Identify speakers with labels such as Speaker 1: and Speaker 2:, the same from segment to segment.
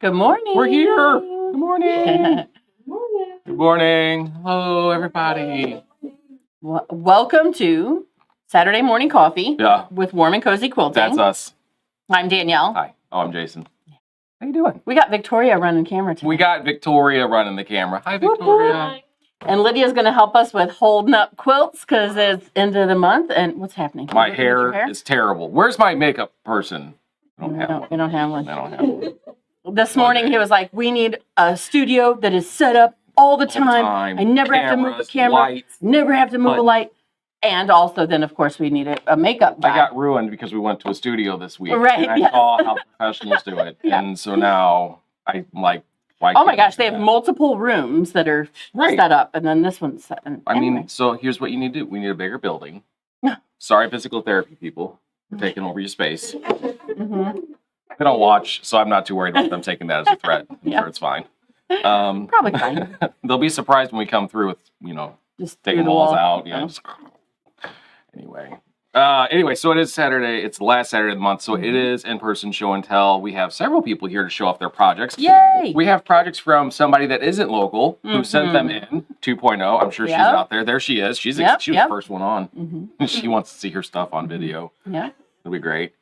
Speaker 1: Good morning.
Speaker 2: We're here. Good morning. Good morning. Hello, everybody.
Speaker 1: Welcome to Saturday Morning Coffee with Warm and Cozy Quilting.
Speaker 2: That's us.
Speaker 1: I'm Danielle.
Speaker 2: Hi. Oh, I'm Jason. How you doing?
Speaker 1: We got Victoria running camera today.
Speaker 2: We got Victoria running the camera. Hi, Victoria.
Speaker 1: And Lydia's going to help us with holding up quilts because it's end of the month. And what's happening?
Speaker 2: My hair is terrible. Where's my makeup person?
Speaker 1: We don't have one.
Speaker 2: I don't have one.
Speaker 1: This morning he was like, we need a studio that is set up all the time. I never have to move a camera.
Speaker 2: Lights,
Speaker 1: never have to move a light. And also then, of course, we needed a makeup guy.
Speaker 2: I got ruined because we went to a studio this week.
Speaker 1: Right.
Speaker 2: And I saw how professionals do it. Yeah. And so now I'm like, why
Speaker 1: oh my gosh, they have multiple rooms that are set up. And then this one's set.
Speaker 2: I mean, so here's what you need to do. We need a bigger building. Sorry, physical therapy people, for taking over your space.
Speaker 1: Mm-hmm.
Speaker 2: They don't watch, so I'm not too worried about them taking that as a threat. I'm sure it's fine.
Speaker 1: Probably fine.
Speaker 2: They'll be surprised when we come through with,
Speaker 1: just
Speaker 2: taking the walls out. Anyway, so it is Saturday. It's the last Saturday of the month, so it is in-person show and tell. We have several people here to show off their projects.
Speaker 1: Yay!
Speaker 2: We have projects from somebody that isn't local who sent them in, 2.0. I'm sure she's out there. There she is. She was the first one on. Mm-hmm. She wants to see her stuff on video. Yeah. It'll be great.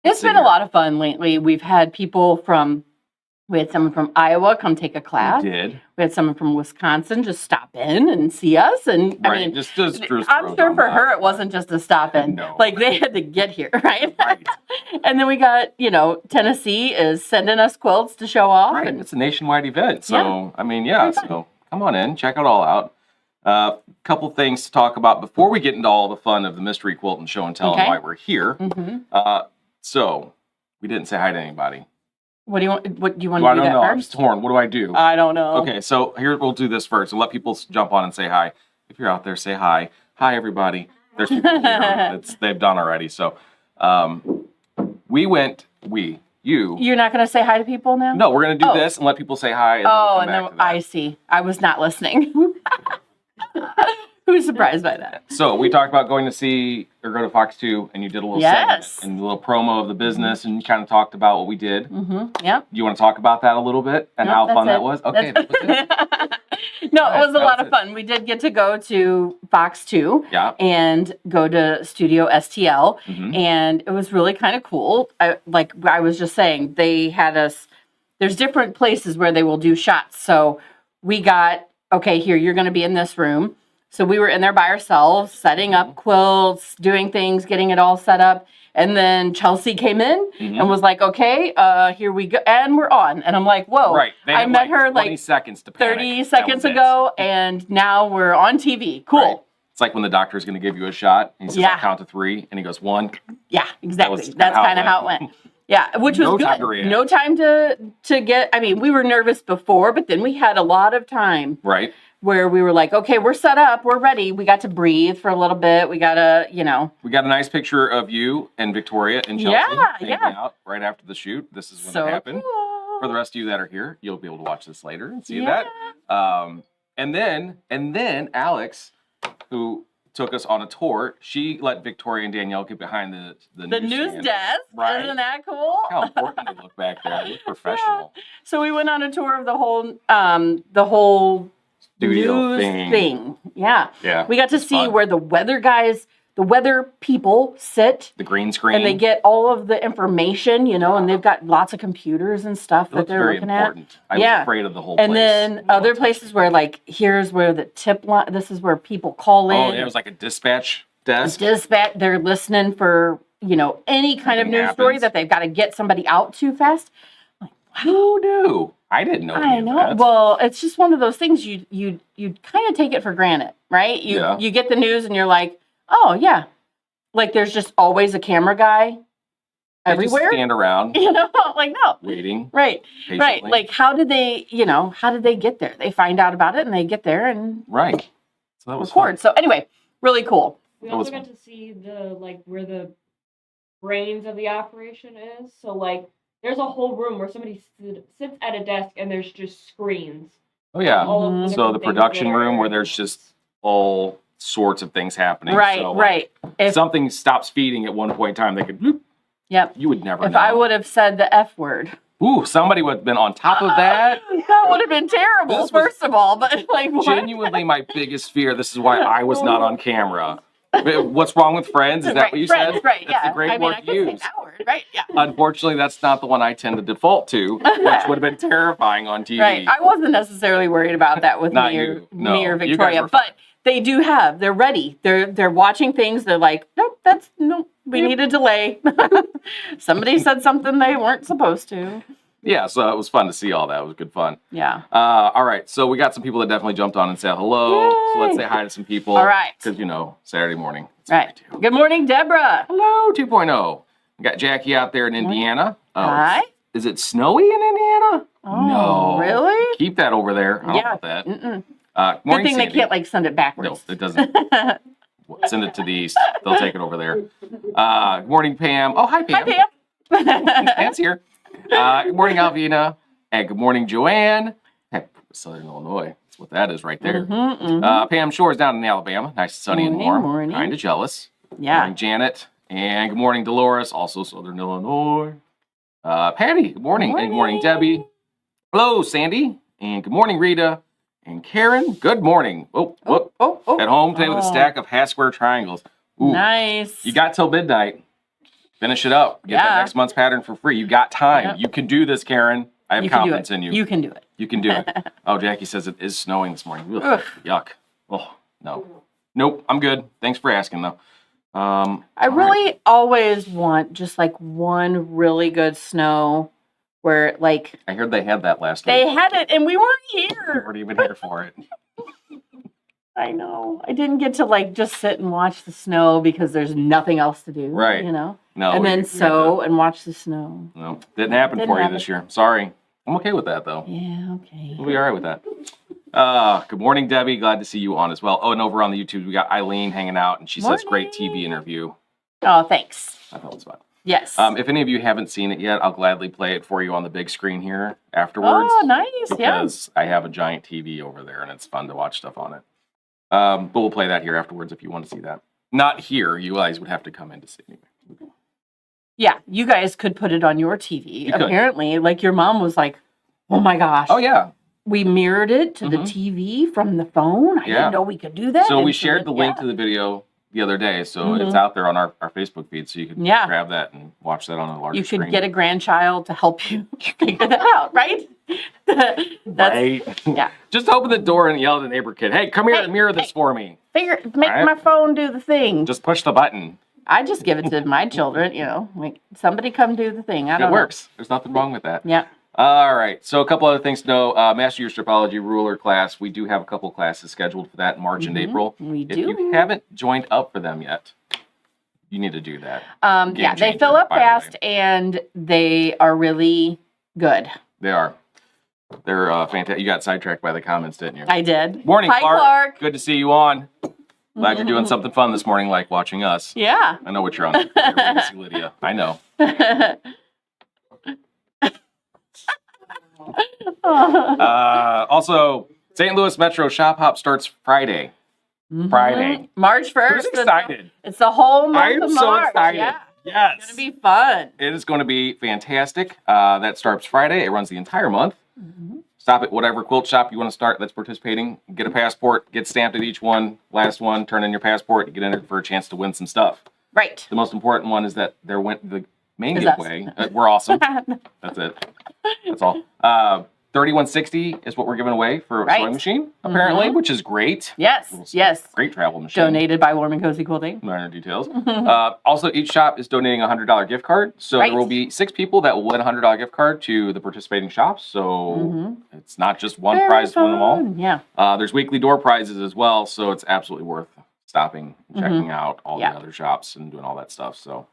Speaker 1: It's been a lot of fun lately. We had someone from Iowa come take a class.
Speaker 2: We did.
Speaker 1: We had someone from Wisconsin just stop in and see us. And I mean,
Speaker 2: just
Speaker 1: I'm sure for her it wasn't just a stop in.
Speaker 2: No.
Speaker 1: Like they had to get here, right?
Speaker 2: Right.
Speaker 1: And then we got, Tennessee is sending us quilts to show off.
Speaker 2: Right. It's a nationwide event. So, so come on in, check it all out. Couple things to talk about before we get into all the fun of the mystery quilt and show and tell and why we're here. Mm-hmm. So we didn't say hi to anybody.
Speaker 1: What do you want? What do you want to do? I don't know.
Speaker 2: I'm just torn. What do I do?
Speaker 1: I don't know.
Speaker 2: Okay, so here we'll do this first and let people jump on and say hi. If you're out there, say hi. Hi, everybody. There's people here. They've done already. So You're
Speaker 1: not going to say hi to people now?
Speaker 2: No, we're going to do this and let people say hi. And
Speaker 1: then I see. I was not listening. Who's surprised by that?
Speaker 2: So we talked about going to go to Fox 2, and you did a little segment and a little promo of the business, and you kind of talked about what we did.
Speaker 1: Mm-hmm. Yep.
Speaker 2: You want to talk about that a little bit and how fun that was? Okay. That was it.
Speaker 1: No, it was a lot of fun. We did get to go to Fox 2 and go to Studio STL, and it was really kind of cool. Like I was just saying, they had us, there's different places where they will do shots. So we got, here, you're going to be in this room. So we were in there by ourselves, setting up quilts, doing things, getting it all set up. And then Chelsea came in and was like, here we go. And we're on. And I'm like, whoa.
Speaker 2: Right.
Speaker 1: I met her
Speaker 2: 20 seconds to panic.
Speaker 1: 30 seconds ago. And now we're on TV. Cool.
Speaker 2: Right. It's like when the doctor's going to give you a shot. And he says, I'll count to 3. And he goes, 1.
Speaker 1: Yeah, exactly. That's kind of how it went. Yeah, which was good. No time to get, we were nervous before, but then we had a lot of time.
Speaker 2: Right.
Speaker 1: Where we were like, okay, we're set up, we're ready. We got to breathe for a little bit. We got to,
Speaker 2: We got a nice picture of you and Victoria and Chelsea hanging out right after the shoot. This is when it happened.
Speaker 1: Cool.
Speaker 2: For the rest of you that are here, you'll be able to watch this later and see that. And then Alex, who took us on a tour, she let Victoria and Danielle get behind the
Speaker 1: news desk.
Speaker 2: Right.
Speaker 1: Isn't that cool?
Speaker 2: How important they look back there. They look professional.
Speaker 1: Yeah. So we went on a tour of the whole
Speaker 2: studio
Speaker 1: news thing. Yeah.
Speaker 2: Yeah.
Speaker 1: We got to see where the weather people sit.
Speaker 2: The green screen.
Speaker 1: And they get all of the information, and they've got lots of computers and stuff that they're looking at.
Speaker 2: I was afraid of the whole place.
Speaker 1: And then other places where here's where the tip line, this is where people call in.
Speaker 2: Oh, yeah, it was like a dispatch desk.
Speaker 1: They're listening for, any kind of news story that they've got to get somebody out too fast.
Speaker 2: Who knew? I didn't know.
Speaker 1: I know. That. Well, it's just one of those things you kind of take it for granted, right? You get the news and you're like, oh yeah, like there's just always a camera guy everywhere.
Speaker 2: Just stand around.
Speaker 1: Like no.
Speaker 2: Waiting.
Speaker 1: Right.
Speaker 2: Patiently.
Speaker 1: Right. Like how did they get there? They find out about it and they get there and
Speaker 2: right. So that was
Speaker 1: record.
Speaker 2: fun.
Speaker 1: So anyway, really cool.
Speaker 3: We also got to see where the brains of the operation is. So like there's a whole room where somebody sits at a desk and there's just screens.
Speaker 2: Oh yeah.
Speaker 3: So
Speaker 2: the production room where there's just all sorts of things happening.
Speaker 1: Right,
Speaker 2: so,
Speaker 1: right.
Speaker 2: If something stops feeding at one point in time, they could bloop.
Speaker 1: Yep.
Speaker 2: You would never know.
Speaker 1: If I would have said the F word.
Speaker 2: Ooh, somebody would have been on top of that.
Speaker 1: That would have been terrible, first of all. But like what?
Speaker 2: Genuinely my biggest fear. This is why I was not on camera. What's wrong with Friends? Is that what you said?
Speaker 1: Right,
Speaker 2: that's a great word to use.
Speaker 1: That word, right, yeah.
Speaker 2: Unfortunately, that's not the one I tend to default to, which would have been terrifying on TV.
Speaker 1: Right. I wasn't necessarily worried about that with me or Victoria, but they do have. They're ready. They're watching things. They're like, nope. We need a delay. Somebody said something they weren't supposed to.
Speaker 2: Yeah, so it was fun to see all that. It was good fun.
Speaker 1: Yeah.
Speaker 2: All right, so we got some people that definitely jumped on and said hello. Yay. So let's say hi to some people.
Speaker 1: All right.
Speaker 2: Because, Saturday morning.
Speaker 1: Right. Good morning, Deborah.
Speaker 2: Hello, 2.0. We got Jackie out there in Indiana.
Speaker 1: Hi.
Speaker 2: Is it snowy in Indiana?
Speaker 1: Oh,
Speaker 2: no.
Speaker 1: Really?
Speaker 2: Keep that over there. I don't want that.
Speaker 1: Good thing
Speaker 2: Sandy.
Speaker 1: They can't, send it backwards.
Speaker 2: No, it doesn't. Send it to the east. They'll take it over there. Good morning, Pam. Oh, hi, Pam.
Speaker 1: Hi, Pam.
Speaker 2: Pam's here. Good morning, Alvina. And good morning, Joanne. Hey, Southern Illinois. That's what that is right there. Pam Shore's down in Alabama. Nice, sunny, and warm. Kind of jealous.
Speaker 1: Yeah.
Speaker 2: Good morning, Janet. And good morning, Dolores. Also Southern Illinois. Patty. Good morning. And good morning, Debbie. Hello, Sandy. And good morning, Rita. And Karen. Good morning. At home today with a stack of half square triangles. Ooh.
Speaker 1: Nice.
Speaker 2: You got till midnight. Finish it up. Get that next month's pattern for free. You got time. Yep. You can do this, Karen. I have confidence in you.
Speaker 1: You can do it.
Speaker 2: You can do it. Oh, Jackie says it is snowing this morning. Ugh, yuck. Oh, no. Nope, I'm good. Thanks for asking, though.
Speaker 1: I really always want just one really good snow where
Speaker 2: I heard they had that last week.
Speaker 1: They had it and we weren't here.
Speaker 2: We weren't even here for it.
Speaker 1: I know. I didn't get to just sit and watch the snow because there's nothing else to do. Right. No.
Speaker 2: And
Speaker 1: then sew and watch the snow.
Speaker 2: No. Didn't happen for you this year. Sorry. I'm okay with that though.
Speaker 1: Yeah, okay.
Speaker 2: We'll be all right with that. Good morning, Debbie. Glad to see you on as well. Oh, and over on the YouTube, we got Eileen hanging out and she says great TV interview.
Speaker 1: Oh, thanks.
Speaker 2: I thought it was fun.
Speaker 1: Yes.
Speaker 2: If any of you haven't seen it yet, I'll gladly play it for you on the big screen here afterwards.
Speaker 1: Oh, nice.
Speaker 2: Because I have a giant TV over there and it's fun to watch stuff on it. But we'll play that here afterwards if you want to see that. Not here. You guys would have to come in to see me.
Speaker 1: Yeah, you guys could put it on your TV. Apparently, your mom was like, oh my gosh.
Speaker 2: Oh, yeah.
Speaker 1: We mirrored it to the TV from the phone. I didn't know we could do that.
Speaker 2: So we shared the link to the video the other day. So it's out there on our Facebook feed. So you can grab that and watch that on a larger screen.
Speaker 1: You could get a grandchild to help you figure that out, right?
Speaker 2: Right.
Speaker 1: Yeah.
Speaker 2: Just open the door and yell at the neighbor kid, hey, come here and mirror this for me.
Speaker 1: Make my phone do the thing.
Speaker 2: Just push the button.
Speaker 1: I just give it to my children, somebody come do the thing.
Speaker 2: It works. There's nothing wrong with that.
Speaker 1: Yeah.
Speaker 2: All right. So a couple other things to know. Master Your Stripology Ruler class. We do have a couple classes scheduled for that in March and April.
Speaker 1: We do.
Speaker 2: If you haven't joined up for them yet, you need to do that.
Speaker 1: They fill up fast and they are really good.
Speaker 2: They are. They're fantastic. You got sidetracked by the comments, didn't you?
Speaker 1: I did.
Speaker 2: Morning,
Speaker 1: Hi, Clark.
Speaker 2: Good to see you on. Glad you're doing something fun this morning, like watching us.
Speaker 1: Yeah.
Speaker 2: I know what you're on. To see Lydia. I know. Also, St. Louis Metro Shop Hop starts Friday. Friday.
Speaker 1: March 1st.
Speaker 2: Who's excited?
Speaker 1: It's the whole month of March.
Speaker 2: I'm so excited.
Speaker 1: Yeah.
Speaker 2: Yes.
Speaker 1: It's going to be fun.
Speaker 2: It is going to be fantastic. That starts Friday. It runs the entire month. Stop at whatever quilt shop you want to start that's participating. Get a passport. Get stamped at each one. Last one. Turn in your passport. You get entered for a chance to win some stuff.
Speaker 1: Right.
Speaker 2: The most important one is that the main giveaway. We're awesome. That's it. That's all. 3160 is what we're giving away for a sewing machine, apparently, which is great.
Speaker 1: Yes, yes.
Speaker 2: Great travel machine.
Speaker 1: Donated by Warm and Cozy Quilting.
Speaker 2: Minor details. Also, each shop is donating a $100 gift card. So there will be 6 people that will win a $100 gift card to the participating shops. So it's not just one prize to win them all.
Speaker 1: Yeah.
Speaker 2: There's weekly door prizes as well. So it's absolutely worth stopping, checking out all the other shops and doing all that stuff. So.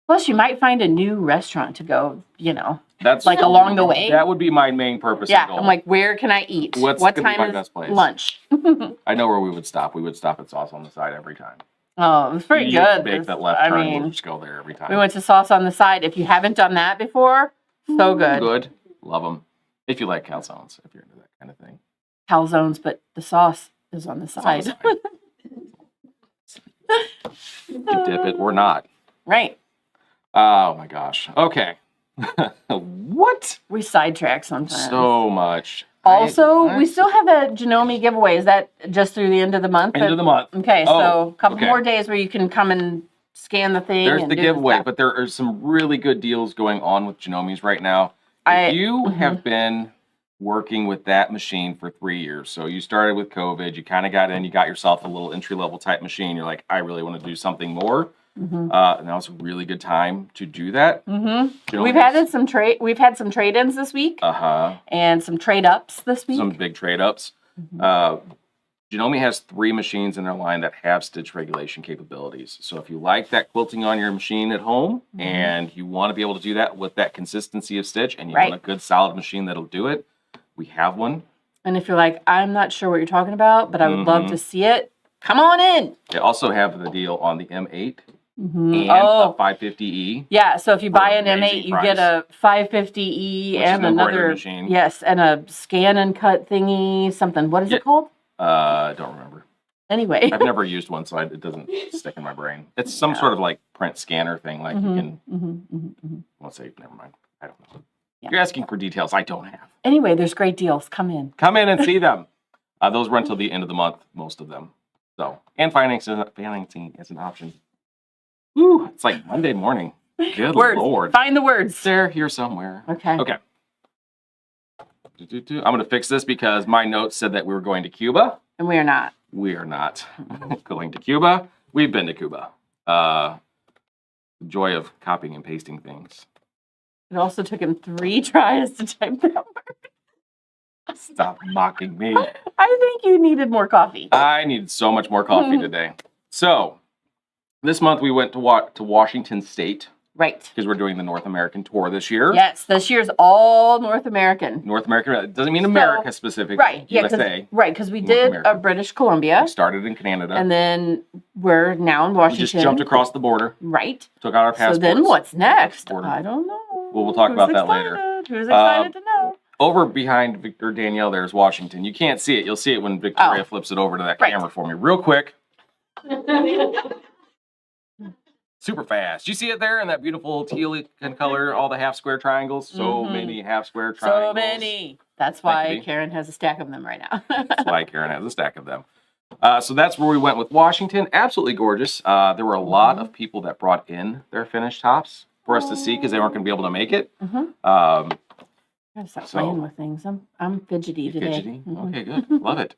Speaker 1: Plus, you might find a new restaurant to go,
Speaker 2: That's
Speaker 1: like along the way.
Speaker 2: That would be my main purpose.
Speaker 1: Yeah, I'm like, where can I eat?
Speaker 2: What time is
Speaker 1: lunch?
Speaker 2: I know where we would stop. We would stop at Sauce on the Side every time.
Speaker 1: Oh, it was pretty good.
Speaker 2: Make that left turn. We'll just go there every time.
Speaker 1: We went to Sauce on the Side. If you haven't done that before, so good.
Speaker 2: Good. Love them. If you like calzones, if you're into that kind of thing.
Speaker 1: Calzones, but the sauce is on the side.
Speaker 2: You can dip it or not.
Speaker 1: Right.
Speaker 2: Oh my gosh. Okay. What?
Speaker 1: We sidetrack sometimes.
Speaker 2: So much.
Speaker 1: Also, we still have a Janome giveaway. Is that just through the end of the month?
Speaker 2: End of the month.
Speaker 1: Okay, so a couple more days where you can come and scan the thing.
Speaker 2: There's the giveaway, but there are some really good deals going on with Janomes right now. If you have been working with that machine for 3 years, so you started with COVID, you kind of got in, you got yourself a little entry-level type machine. You're like, I really want to do something more. Now it's a really good time to do that.
Speaker 1: We've had some trade-ins this week. And some trade-ups this week.
Speaker 2: Some big trade-ups. Janome has 3 machines in their line that have stitch regulation capabilities. So if you like that quilting on your machine at home and you want to be able to do that with that consistency of stitch and you want a good solid machine that'll do it, we have one. And
Speaker 1: if you're like, I'm not sure what you're talking about, but I would love to see it, come on in.
Speaker 2: They also have the deal on the M8 and a 550E.
Speaker 1: Yeah, so if you buy an M8, you get a 550E and another machine. Yes, and a scan and cut thingy, something. What is it called?
Speaker 2: I don't remember.
Speaker 1: Anyway.
Speaker 2: I've never used one, so it doesn't stick in my brain. It's some sort of like print scanner thing. Like you can, let's say, never mind. I don't know. Yeah. You're asking for details I don't have.
Speaker 1: Anyway, there's great deals. Come in.
Speaker 2: Come in and see them. Those run till the end of the month, most of them. So, and financing is an option. Woo, it's like Monday morning. Good Lord.
Speaker 1: Find the words.
Speaker 2: They're here somewhere.
Speaker 1: Okay.
Speaker 2: Okay. I'm going to fix this because my notes said that we were going to Cuba.
Speaker 1: And we are not.
Speaker 2: We are not going to Cuba. We've been to Cuba. The joy of copying and pasting things.
Speaker 1: It also took him 3 tries to type that word.
Speaker 2: Stop mocking me.
Speaker 1: I think you needed more coffee.
Speaker 2: I needed so much more coffee today. So, this month we went to Washington State.
Speaker 1: Right.
Speaker 2: Because we're doing the North American tour this year.
Speaker 1: Yes, this year's all North American.
Speaker 2: North American. It doesn't mean America specifically.
Speaker 1: Right.
Speaker 2: USA.
Speaker 1: Right, because we did British Columbia.
Speaker 2: We started in Canada.
Speaker 1: And then we're now in Washington.
Speaker 2: We just jumped across the border.
Speaker 1: Right.
Speaker 2: Took out our passports.
Speaker 1: So then what's next? I don't know.
Speaker 2: Well, we'll talk about that later.
Speaker 1: Who's excited to know?
Speaker 2: Over behind Victor Danielle, there's Washington. You can't see it. You'll see it when Victoria flips it over to that camera for me real quick. Super fast. You see it there in that beautiful teal color, all the half square triangles? So many half square triangles.
Speaker 1: So many. That's why Karen has a stack of them right now.
Speaker 2: That's why Karen has a stack of them. So that's where we went with Washington. Absolutely gorgeous. There were a lot of people that brought in their finished tops for us to see because they weren't going to be able to make it.
Speaker 1: I gotta stop playing with things. I'm fidgety today.
Speaker 2: Fidgety? Okay, good. Love it.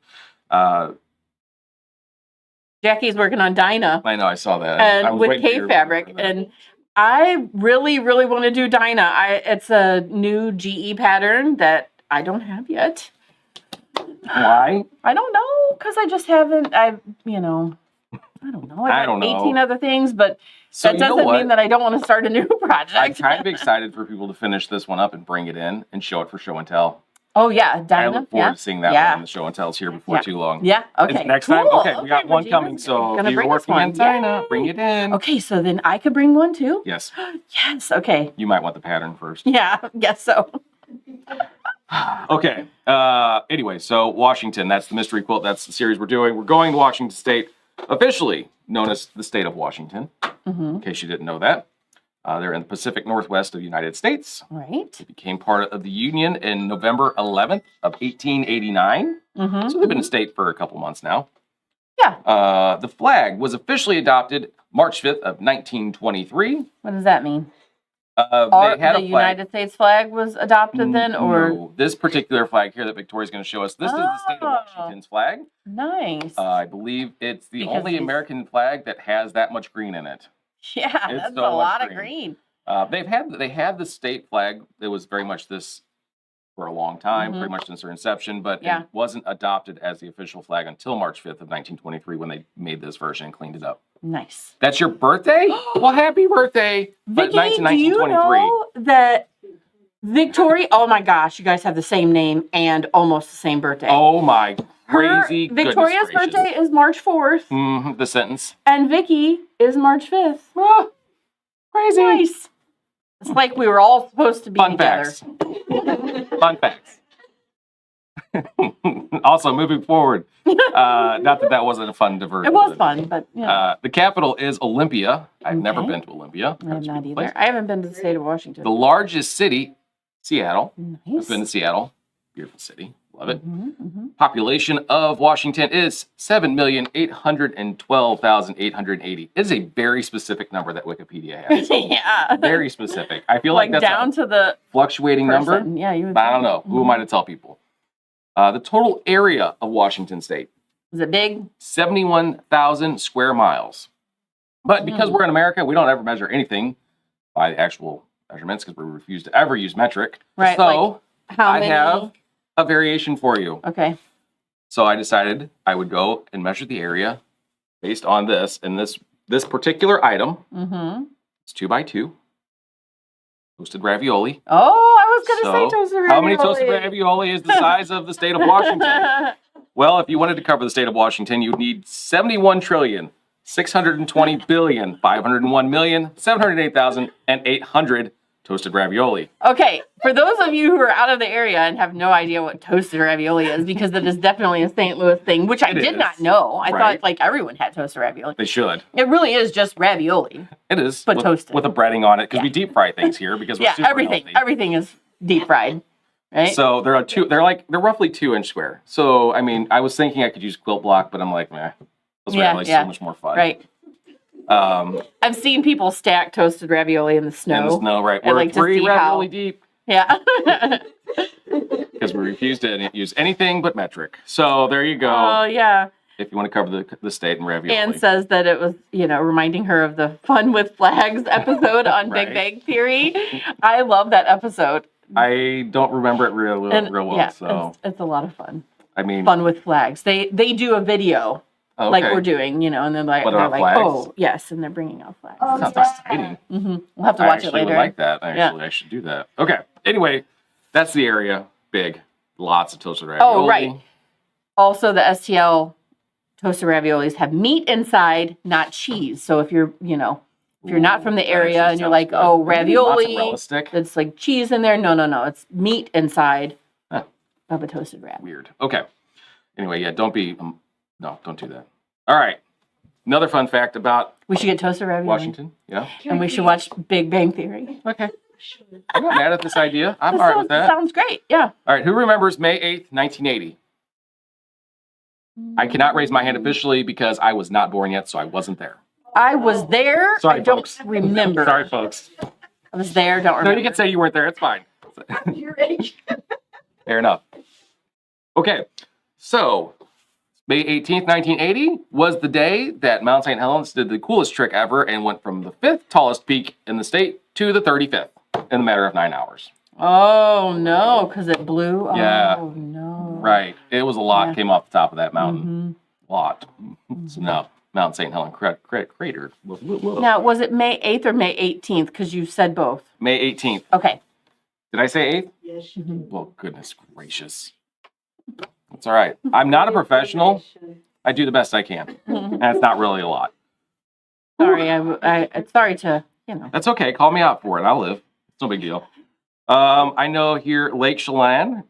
Speaker 1: Jackie's working on Dinah.
Speaker 2: I know, I saw that.
Speaker 1: And with K fabric. And I really, really want to do Dinah. It's a new GE pattern that I don't have yet.
Speaker 2: Why?
Speaker 1: I don't know, because I just haven't. I don't know. I got 18 other things, but that doesn't mean that I don't want to start a new project.
Speaker 2: I'm kind of excited for people to finish this one up and bring it in and show it for show and tell.
Speaker 1: Oh, yeah. Dinah.
Speaker 2: I look forward to seeing that one in the show and tells here before too long.
Speaker 1: Yeah. Okay.
Speaker 2: Next time? Okay, we got one coming. So if you're working on Dinah, bring it in.
Speaker 1: Okay, so then I could bring one too?
Speaker 2: Yes.
Speaker 1: Yes. Okay.
Speaker 2: You might want the pattern first.
Speaker 1: Yeah, guess so.
Speaker 2: Okay. Anyway, so Washington, that's the mystery quilt. That's the series we're doing. We're going to Washington State, officially known as the state of Washington, in case you didn't know that. They're in the Pacific Northwest of the United States.
Speaker 1: Right.
Speaker 2: They became part of the Union in November 11th of 1889. So they've been in state for a couple months now.
Speaker 1: Yeah.
Speaker 2: The flag was officially adopted March 5th of 1923.
Speaker 1: What does that mean?
Speaker 2: They had
Speaker 1: the United States flag was adopted then, or
Speaker 2: no, this particular flag here that Victoria's going to show us. This is the state of Washington's flag.
Speaker 1: Nice.
Speaker 2: I believe it's the only American flag that has that much green in it.
Speaker 1: Yeah, that's a lot of green.
Speaker 2: They had the state flag. It was very much this for a long time, pretty much since their inception, but it wasn't adopted as the official flag until March 5th of 1923 when they made this version and cleaned it up.
Speaker 1: Nice.
Speaker 2: That's your birthday? Well, happy birthday. But
Speaker 1: Vicky, do you know that Victoria, oh my gosh, you guys have the same name and almost the same birthday.
Speaker 2: Oh my crazy
Speaker 1: Victoria's birthday is March 4th.
Speaker 2: The sentence.
Speaker 1: And Vicky is March 5th.
Speaker 2: Ah, crazy.
Speaker 1: Nice. It's like we were all supposed to be together.
Speaker 2: Facts. Fun facts. Also, moving forward, not that wasn't a fun diversion.
Speaker 1: It was fun, but
Speaker 2: the capital is Olympia. I've never been to Olympia.
Speaker 1: I have not either. I haven't been to the state of Washington.
Speaker 2: The largest city, Seattle.
Speaker 1: Nice.
Speaker 2: I've been to Seattle. Beautiful city. Love it. Population of Washington is 7,812,880. It is a very specific number that Wikipedia has.
Speaker 1: Yeah.
Speaker 2: Very specific. I feel like that's
Speaker 1: down to the
Speaker 2: fluctuating number.
Speaker 1: Yeah, you would
Speaker 2: I don't know. Who am I to tell people? The total area of Washington State.
Speaker 1: Is it big?
Speaker 2: 71,000 square miles. But because we're in America, we don't ever measure anything by actual measurements because we refuse to ever use metric.
Speaker 1: Right.
Speaker 2: So
Speaker 1: how many?
Speaker 2: I have a variation for you.
Speaker 1: Okay.
Speaker 2: So I decided I would go and measure the area based on this. And this particular item, it's 2x2. Toasted ravioli.
Speaker 1: Oh, I was going to say toasted ravioli.
Speaker 2: How many toasted ravioli is the size of the state of Washington? Well, if you wanted to cover the state of Washington, you would need 71,620,501,708,800 toasted ravioli.
Speaker 1: Okay, for those of you who are out of the area and have no idea what toasted ravioli is, because it is definitely a St. Louis thing, which I did not know. I thought like everyone had toasted ravioli.
Speaker 2: They should.
Speaker 1: It really is just ravioli.
Speaker 2: It is,
Speaker 1: but toasted
Speaker 2: with a breading on it because we deep fry things here because we're super healthy.
Speaker 1: Everything is deep fried, right?
Speaker 2: So they're roughly 2-inch square. So I mean, I was thinking I could use quilt block, but I'm like, meh, those raviolis so much more fun.
Speaker 1: Right. I've seen people stack toasted ravioli in the snow.
Speaker 2: In the snow, right?
Speaker 1: We're
Speaker 2: 3 ravioli deep.
Speaker 1: Yeah.
Speaker 2: Because we refuse to use anything but metric. So there you go.
Speaker 1: Oh, yeah.
Speaker 2: If you want to cover the state and ravioli.
Speaker 1: Anne says that it was, reminding her of the Fun with Flags episode on Big Bang Theory. I love that episode.
Speaker 2: I don't remember it real well.
Speaker 1: Yeah,
Speaker 2: so
Speaker 1: it's a lot of fun.
Speaker 2: I mean,
Speaker 1: Fun with Flags. They do a video.
Speaker 2: Okay.
Speaker 1: Like we're doing, and they're like,
Speaker 2: flags?
Speaker 1: oh, yes, and they're bringing out flags.
Speaker 2: Oh, sounds exciting.
Speaker 1: We'll have to watch it later.
Speaker 2: I like that. Actually, I should do that. Okay. Anyway, that's the area. Big. Lots of toasted ravioli.
Speaker 1: Oh, right. Also, the STL toasted raviolis have meat inside, not cheese. So if you're, if you're not from the area and you're like, oh, ravioli, it's like cheese in there. No. It's meat inside of a toasted wrap.
Speaker 2: Weird. Okay. Anyway, yeah, don't be... no, don't do that. All right. Another fun fact about...
Speaker 1: We should get toasted ravioli.
Speaker 2: Washington, yeah.
Speaker 1: And we should watch Big Bang Theory.
Speaker 2: Okay. I'm not mad at this idea. I'm all right with that.
Speaker 1: Sounds great, yeah.
Speaker 2: All right, who remembers May 8th, 1980? I cannot raise my hand officially because I was not born yet, so I wasn't there.
Speaker 1: I was there.
Speaker 2: Sorry,
Speaker 1: I don't
Speaker 2: folks.
Speaker 1: remember.
Speaker 2: Sorry, folks.
Speaker 1: I was there, don't remember.
Speaker 2: No, you can say you weren't there. It's fine.
Speaker 3: Your age.
Speaker 2: Fair enough. Okay, so... May 18th, 1980 was the day that Mount St. Helens did the coolest trick ever and went from the 5th tallest peak in the state to the 35th in a matter of 9 hours.
Speaker 1: Oh, no, because it blew?
Speaker 2: Yeah.
Speaker 1: Oh, no.
Speaker 2: Right. It was a lot came off the top of that mountain. A lot. So now, Mount St. Helens crater.
Speaker 1: Now, was it May 8th or May 18th? Because you said both.
Speaker 2: May 18th.
Speaker 1: Okay.
Speaker 2: Did I say 8th?
Speaker 3: Yes, you did.
Speaker 2: Well, goodness gracious. That's all right. I'm not a professional. I do the best I can. And it's not really a lot.
Speaker 1: Sorry, sorry to,
Speaker 2: That's okay. Call me out for it. I'll live. It's no big deal. I know here Lake Chelan,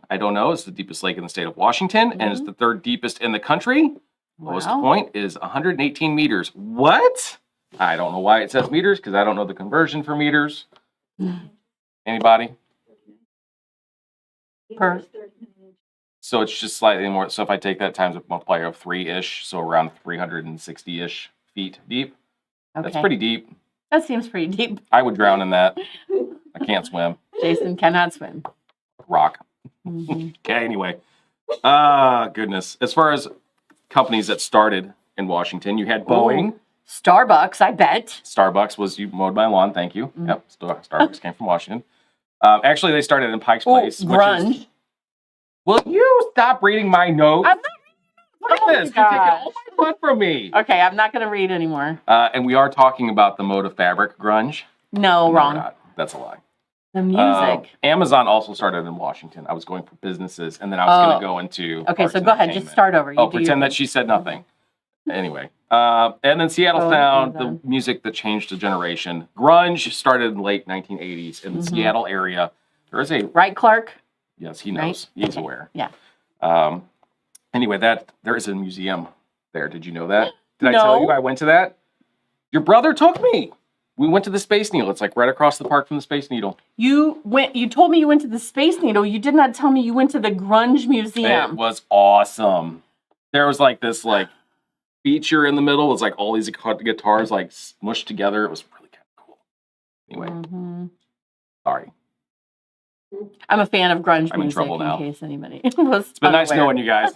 Speaker 2: I don't know, is the deepest lake in the state of Washington and is the 3rd deepest in the country. Lowest point is 118 meters. What? I don't know why it says meters because I don't know the conversion for meters. Anybody?
Speaker 1: Per.
Speaker 2: So it's just slightly more. So if I take that times a multiplier of 3-ish, so around 360-ish feet deep. Okay. That's pretty deep.
Speaker 1: That seems pretty deep.
Speaker 2: I would drown in that. I can't swim.
Speaker 1: Jason cannot swim.
Speaker 2: Rock. Okay, anyway. Goodness. As far as companies that started in Washington, you had Boeing.
Speaker 1: Starbucks, I bet.
Speaker 2: Starbucks was, you mowed my lawn, thank you. Yep, Starbucks came from Washington. Actually, they started in Pike's Place.
Speaker 1: Grunge.
Speaker 2: Will you stop reading my notes?
Speaker 1: I'm not.
Speaker 2: Look at this. You're taking all my fun from me.
Speaker 1: Okay, I'm not going to read anymore.
Speaker 2: And we are talking about the mode of fabric, grunge.
Speaker 1: No, wrong.
Speaker 2: We're not. That's a lie.
Speaker 1: The music.
Speaker 2: Amazon also started in Washington. I was going for businesses, and then I was going to go into.
Speaker 1: Okay, so go ahead. Just start over.
Speaker 2: Pretend that she said nothing. Anyway. And then Seattle Sound, the music that changed a generation. Grunge started in the late 1980s in the Seattle area. There is a...
Speaker 1: Right, Clark?
Speaker 2: Yes, he knows. Right? He's aware.
Speaker 1: Yeah.
Speaker 2: Anyway, there is a museum there. Did you know that? Did I tell you I went to that? Your brother took me. We went to the Space Needle. It's like right across the park from the Space Needle.
Speaker 1: You told me you went to the Space Needle. You did not tell me you went to the Grunge Museum.
Speaker 2: It was awesome. There was like this feature in the middle. It was like all these guitars like smushed together. It was really kind of cool. Anyway, sorry.
Speaker 1: I'm a fan of grunge
Speaker 2: I'm
Speaker 1: music.
Speaker 2: in trouble now.
Speaker 1: In case anybody was.
Speaker 2: It's been nice knowing you guys.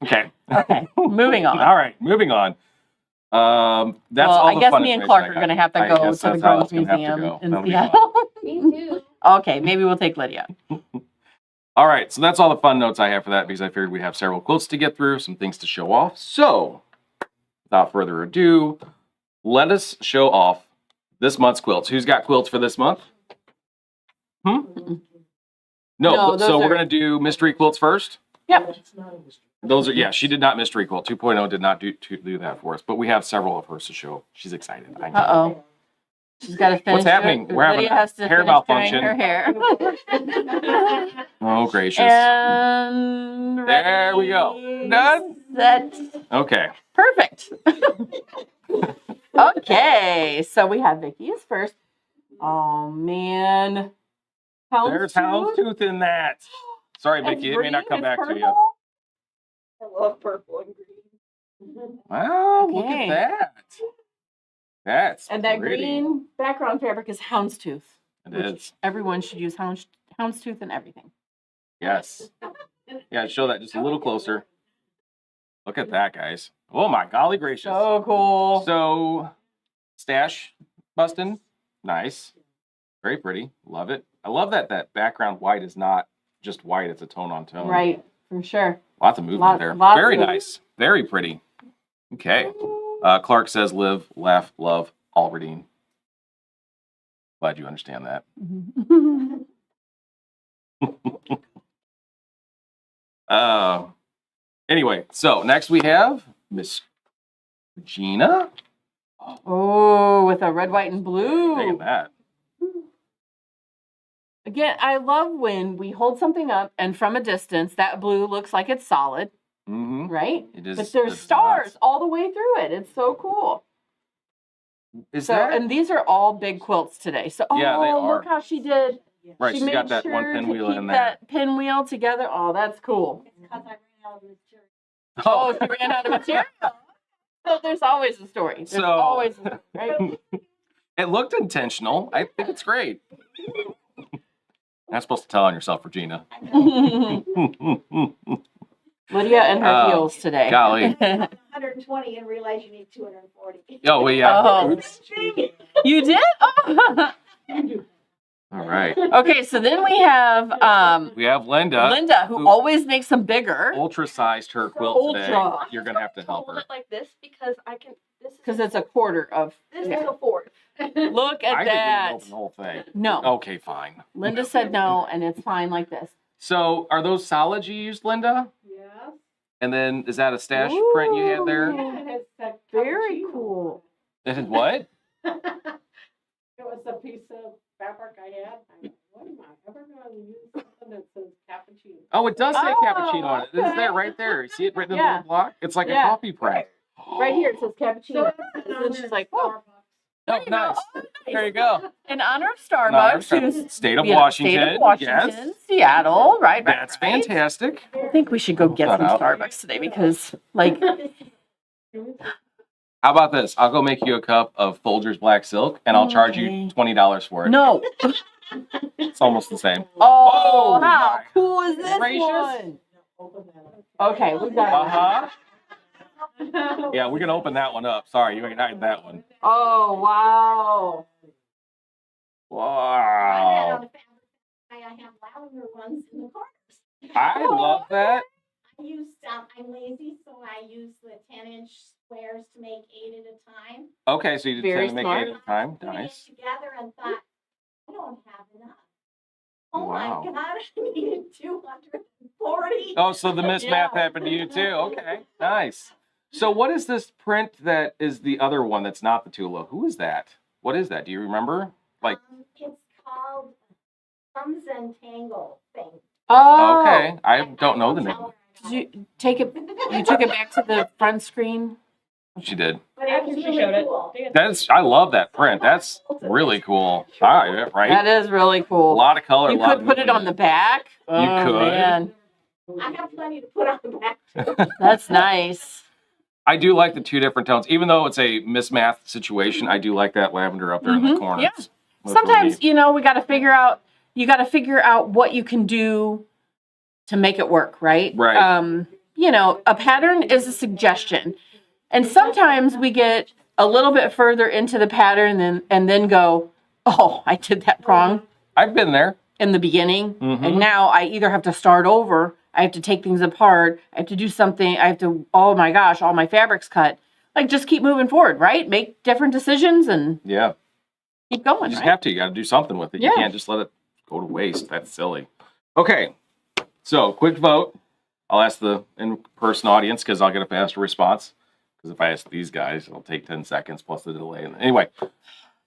Speaker 2: Okay.
Speaker 1: Okay. Moving on.
Speaker 2: All right. Moving on. That's all
Speaker 1: I
Speaker 2: the
Speaker 1: guess
Speaker 2: fun
Speaker 1: me and Clark are going to have to go to the Grunge Museum in Seattle.
Speaker 3: Me too.
Speaker 1: Okay, maybe we'll take Lydia.
Speaker 2: All right, so that's all the fun notes I have for that because I figured we have several quilts to get through, some things to show off. So, without further ado, let us show off this month's quilts. Who's got quilts for this month? No, so we're going to do mystery quilts first?
Speaker 1: Yep.
Speaker 2: Those are, she did not mystery quilt. 2.0 did not do that for us, but we have several of hers to show. She's excited.
Speaker 1: Uh-oh. She's got to finish.
Speaker 2: What's happening? We're having a hair malfunction.
Speaker 1: Her hair.
Speaker 2: Oh, gracious.
Speaker 1: And
Speaker 2: there we go. Done?
Speaker 1: Set.
Speaker 2: Okay.
Speaker 1: Perfect. Okay, so we have Vicky's first. Oh, man.
Speaker 2: There's houndstooth in that. Sorry, Vicky. It may not come back to you.
Speaker 3: I love purple and green.
Speaker 2: Wow, look at that. That's
Speaker 1: and that
Speaker 2: pretty.
Speaker 1: Green background fabric is houndstooth.
Speaker 2: It is.
Speaker 1: Everyone should use houndstooth in everything.
Speaker 2: Yes. Yeah, show that just a little closer. Look at that, guys. Oh my golly gracious.
Speaker 1: So cool.
Speaker 2: So, stash busting. Nice. Very pretty. Love it. I love that background white is not just white. It's a tone on tone.
Speaker 1: Right, for sure.
Speaker 2: Lots of movement there. Very nice. Very pretty. Okay. Clark says, live, laugh, love, Alberdine. Glad you understand that. Anyway, so next we have Miss Regina.
Speaker 1: Oh, with a red, white, and blue.
Speaker 2: Look at that.
Speaker 1: Again, I love when we hold something up and from a distance, that blue looks like it's solid.
Speaker 2: Mm-hmm.
Speaker 1: Right?
Speaker 2: It is.
Speaker 1: But there's stars all the way through it. It's so cool. And these are all big quilts today. So,
Speaker 2: yeah, they are.
Speaker 1: Look how she did.
Speaker 2: Right, she's got that one pinwheel in there.
Speaker 1: That pinwheel together. Oh, that's cool.
Speaker 3: It's because I ran out of material.
Speaker 1: Oh, she ran out of material. So there's always a story. There's always a story, right?
Speaker 2: It looked intentional. I think it's great. Not supposed to tell on yourself, Regina.
Speaker 1: Lydia and her heels today.
Speaker 2: Golly.
Speaker 3: 120 in relation to 240.
Speaker 2: Oh, we
Speaker 1: You did? Oh.
Speaker 2: All right.
Speaker 1: Okay, so then we have
Speaker 2: Linda.
Speaker 1: Linda, who always makes them bigger.
Speaker 2: Ultra-sized her quilt today. You're gonna have to help her.
Speaker 3: Hold it like this because I can.
Speaker 1: Because it's a quarter of.
Speaker 3: This is a fourth.
Speaker 1: Look at that.
Speaker 2: I didn't open the whole thing.
Speaker 1: No.
Speaker 2: Okay, fine.
Speaker 1: Linda said no, and it's fine like this.
Speaker 2: So, are those solids you used, Linda?
Speaker 3: Yeah.
Speaker 2: And then, is that a stash print you had there?
Speaker 3: Yeah, it has that
Speaker 1: very cool.
Speaker 2: It is what?
Speaker 3: It was a piece of fabric I had. What am I ever going to use something that says cappuccino?
Speaker 2: Oh, it does say cappuccino on it. Isn't that right there? You see it right in the little block? It's like a coffee print.
Speaker 1: Right here, it says cappuccino. And she's like, oh.
Speaker 2: Oh, nice. There you go.
Speaker 1: In honor of Starbucks, who's
Speaker 2: State of Washington.
Speaker 1: State of Washington,
Speaker 2: yes.
Speaker 1: Seattle, right?
Speaker 2: That's fantastic.
Speaker 1: I think we should go get some Starbucks today because, like...
Speaker 2: How about this? I'll go make you a cup of Folgers Black Silk, and I'll charge you $20 for it.
Speaker 1: No.
Speaker 2: It's almost the same.
Speaker 1: Oh, how cool is this one? Okay, we got
Speaker 2: it. Yeah, we're going to open that one up. Sorry, you ain't hiding that one.
Speaker 1: Oh, wow.
Speaker 2: Wow.
Speaker 4: ones in the corners.
Speaker 2: I love that.
Speaker 4: I use, I'm lazy, so I use the 10-inch squares to make 8 at a time.
Speaker 2: Okay, so you did
Speaker 1: Very
Speaker 2: 10 to make
Speaker 1: smart.
Speaker 2: 8 at a time.
Speaker 4: Put it
Speaker 2: Nice.
Speaker 4: together and thought, I don't have enough. Oh
Speaker 2: Wow.
Speaker 4: my God, I needed 240.
Speaker 2: Oh, so the mismath happened to you too. Okay, nice. So what is this print that is the other one that's not the Tula? Who is that? What is that? Do you remember? Like,
Speaker 4: It's called Thumbs and Tangle thing.
Speaker 1: Oh.
Speaker 2: Okay, I don't know the name.
Speaker 1: Did you take it? You took it back to the front screen.
Speaker 2: She did.
Speaker 4: But it was really cool.
Speaker 2: I love that print. That's really cool. All right, right?
Speaker 1: That is really
Speaker 2: A
Speaker 1: cool.
Speaker 2: lot of color.
Speaker 1: You could put it on the back. Oh,
Speaker 2: could.
Speaker 1: Man.
Speaker 4: I have plenty to put on the back.
Speaker 1: That's nice.
Speaker 2: I do like the two different tones, even though it's a mismath situation. I do like that lavender up there in the corner.
Speaker 1: Yeah.
Speaker 2: That's
Speaker 1: Sometimes,
Speaker 2: really
Speaker 1: we got to figure out. You got to figure out what you can do to make it work, right?
Speaker 2: Right.
Speaker 1: A pattern is a suggestion, and sometimes we get a little bit further into the pattern and then go, oh, I did that wrong
Speaker 2: I've been there.
Speaker 1: in the beginning,
Speaker 2: Mhm.
Speaker 1: and now I either have to start over, I have to take things apart, I have to do something, I have to, oh my gosh, all my fabric's cut. Like, just keep moving forward, right? Make different decisions and
Speaker 2: Yeah.
Speaker 1: keep going,
Speaker 2: You just
Speaker 1: right?
Speaker 2: have to. You got to do something with it. You
Speaker 1: Yeah.
Speaker 2: can't just let it go to waste. That's silly. Okay. So, quick vote. I'll ask the in-person audience because I'll get a faster response. Because if I ask these guys, it'll take 10 seconds plus the delay. Anyway,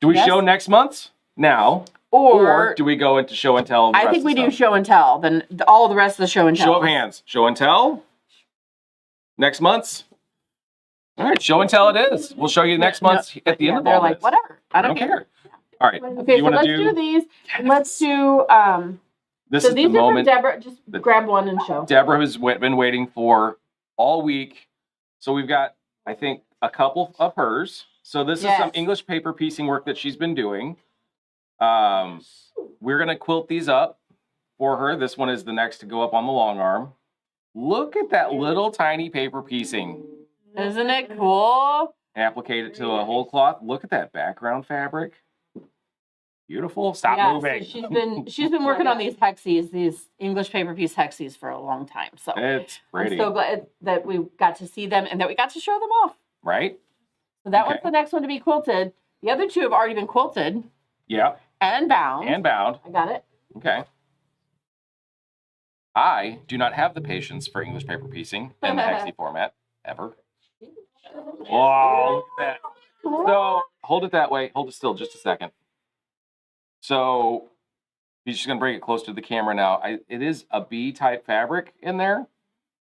Speaker 2: do we
Speaker 1: Yes.
Speaker 2: show next month's now? Or do we go into show and tell?
Speaker 1: I think we do show and tell. Then all the rest of the show and tell.
Speaker 2: Show of hands. Show and tell. Next month's. All right, show and tell it is. We'll show you next month's at the end of
Speaker 1: they're
Speaker 2: all
Speaker 1: like,
Speaker 2: this.
Speaker 1: whatever. I don't care.
Speaker 2: All right.
Speaker 1: Okay,
Speaker 2: you
Speaker 1: so
Speaker 2: wanna
Speaker 1: let's do these. And let's do
Speaker 2: This
Speaker 1: so
Speaker 2: is
Speaker 1: these
Speaker 2: the
Speaker 1: are
Speaker 2: moment.
Speaker 1: from Deborah. Just grab one and show.
Speaker 2: Deborah has been waiting for all week. So we've got, I think, a couple of hers. So this is some
Speaker 1: Yes.
Speaker 2: English paper piecing work that she's been doing. We're going to quilt these up for her. This one is the next to go up on the long arm. Look at that little tiny paper piecing.
Speaker 1: Isn't it cool?
Speaker 2: Applicate it to a whole cloth. Look at that background fabric. Beautiful. Stop moving.
Speaker 1: So she's been working on these hexies, these English paper piece hexies for a long time. So
Speaker 2: It's pretty.
Speaker 1: I'm so glad that we got to see them and that we got to show them off.
Speaker 2: Right?
Speaker 1: So that
Speaker 2: Okay.
Speaker 1: one's the next one to be quilted. The other two have already been quilted
Speaker 2: Yeah.
Speaker 1: and bound.
Speaker 2: And bound.
Speaker 1: I got it.
Speaker 2: Okay. I do not have the patience for English paper piecing in the hexie format ever. Wow, look at that. So hold it that way. Hold it still just a second. So you're just gonna bring it close to the camera now. It is a bee type fabric in there,